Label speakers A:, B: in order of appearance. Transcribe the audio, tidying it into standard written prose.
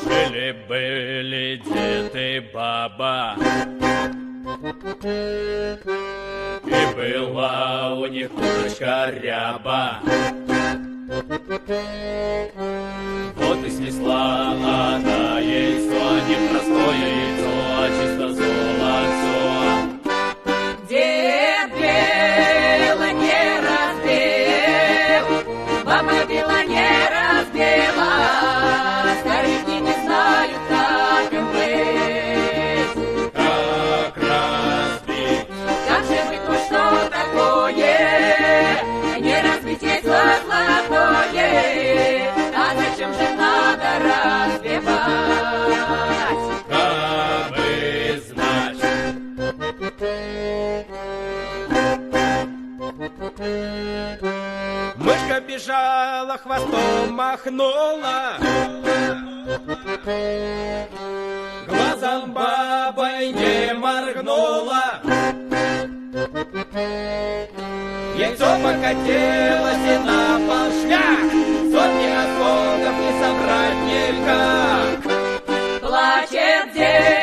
A: Жили-были дед и баба, и была у них курочка ряба. Вот и снесла она яйцо, не простое яйцо, а чисто золото.
B: Дед бело не разбил, баба бела не разбила, старики не знают, как им быть.
A: Как разбить?
B: Как же быть, ну что такое? Не разбить яйцо золотое, а зачем же надо разбивать?
A: Кабы знать. Мышка бежала, хвостом махнула, глазом бабой не моргнула. Яйцо покатилось и на пол шляк, сотни осколков не собрать никак.
B: Плачет дед.